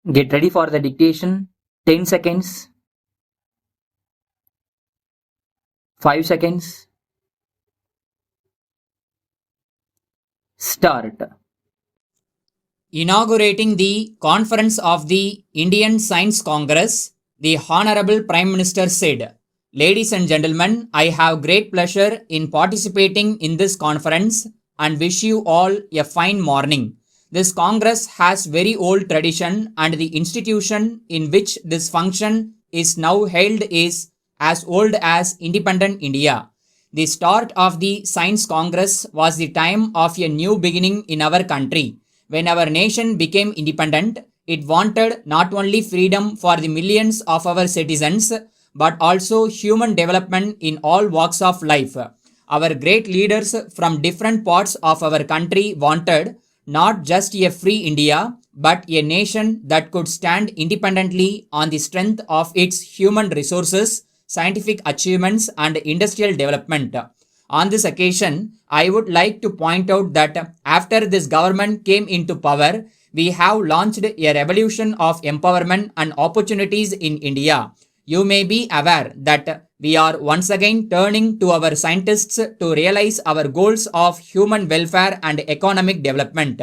Get ready for the dictation. 10 seconds. 5 seconds. Start. Inaugurating the conference of the Indian Science Congress, the Honorable Prime Minister said, "Ladies and gentlemen, I have great pleasure in participating in this conference and wish you all a fine morning. This Congress has very old tradition and the institution in which this function is now held is as old as independent India. The start of the Science Congress was the time of a new beginning in our country. When our nation became independent, it wanted not only freedom for the millions of our citizens, but also human development in all walks of life. Our great leaders from different parts of our country wanted not just a free India, but a nation that could stand independently on the strength of its human resources, scientific achievements, and industrial development. On this occasion, I would like to point out that after this government came into power, we have launched a revolution of empowerment and opportunities in India. You may be aware that we are once again turning to our scientists to realize our goals of human welfare and economic development.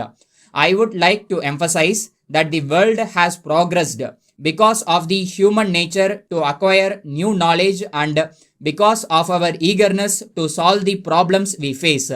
I would like to emphasize that the world has progressed because of the human nature to acquire new knowledge and because of our eagerness to solve the problems we face.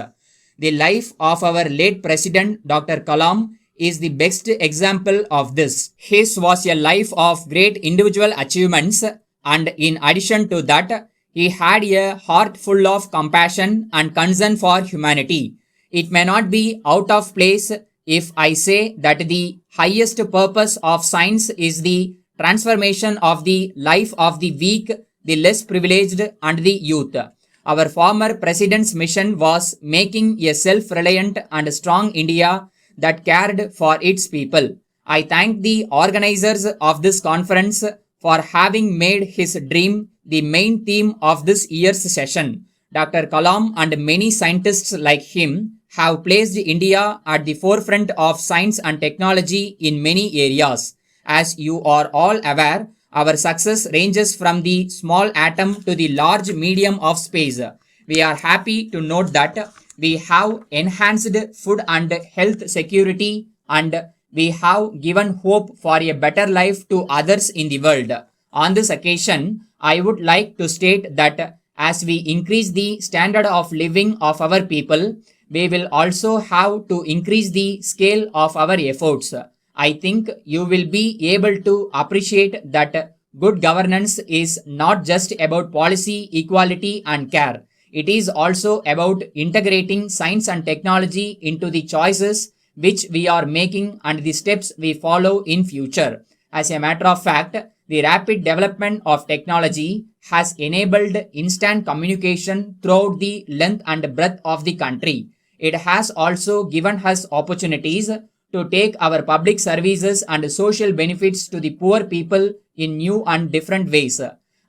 The life of our late President Dr. Kalam is the best example of this. His was a life of great individual achievements, and in addition to that, he had a heart full of compassion and concern for humanity. It may not be out of place if I say that the highest purpose of science is the transformation of the life of the weak, the less privileged, and the youth. Our former president's mission was making a self-reliant and strong India that cared for its people. I thank the organizers of this conference for having made his dream the main theme of this year's session. Dr. Kalam and many scientists like him have placed India at the forefront of science and technology in many areas. As you are all aware, our success ranges from the small atom to the large medium of space. We are happy to note that we have enhanced food and health security, and we have given hope for a better life to others in the world. On this occasion, I would like to state that as we increase the standard of living of our people, we will also have to increase the scale of our efforts. I think you will be able to appreciate that good governance is not just about policy, equality, and care. It is also about integrating science and technology into the choices which we are making and the steps we follow in future. As a matter of fact, the rapid development of technology has enabled instant communication throughout the length and breadth of the country. It has also given us opportunities to take our public services and social benefits to the poor people in new and different ways.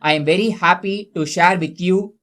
I am very happy to share with you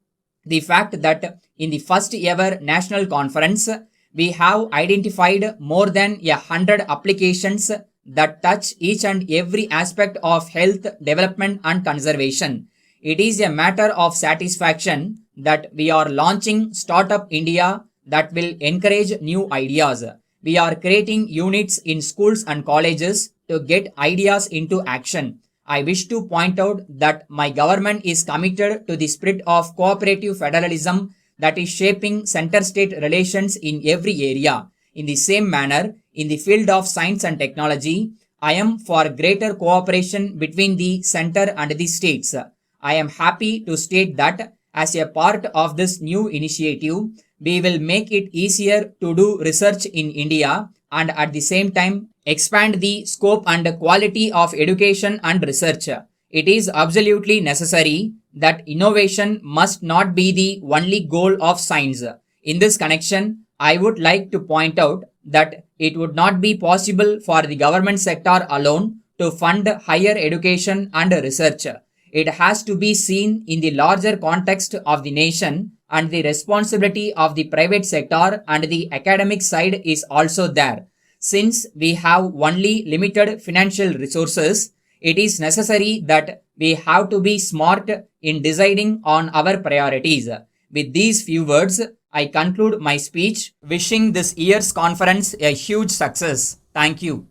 the fact that in the first ever national conference, we have identified more than 100 applications that touch each and every aspect of health, development, and conservation. It is a matter of satisfaction that we are launching Startup India that will encourage new ideas. We are creating units in schools and colleges to get ideas into action. I wish to point out that my government is committed to the spirit of cooperative federalism that is shaping center-state relations in every area. In the same manner, in the field of science and technology, I am for greater cooperation between the center and the states. I am happy to state that as a part of this new initiative, we will make it easier to do research in India and at the same time expand the scope and quality of education and research. It is absolutely necessary that innovation must not be the only goal of science. In this connection, I would like to point out that it would not be possible for the government sector alone to fund higher education and research. It has to be seen in the larger context of the nation, and the responsibility of the private sector and the academic side is also there. Since we have only limited financial resources, it is necessary that we have to be smart in deciding on our priorities. With these few words, I conclude my speech, wishing this year's conference a huge success. Thank you.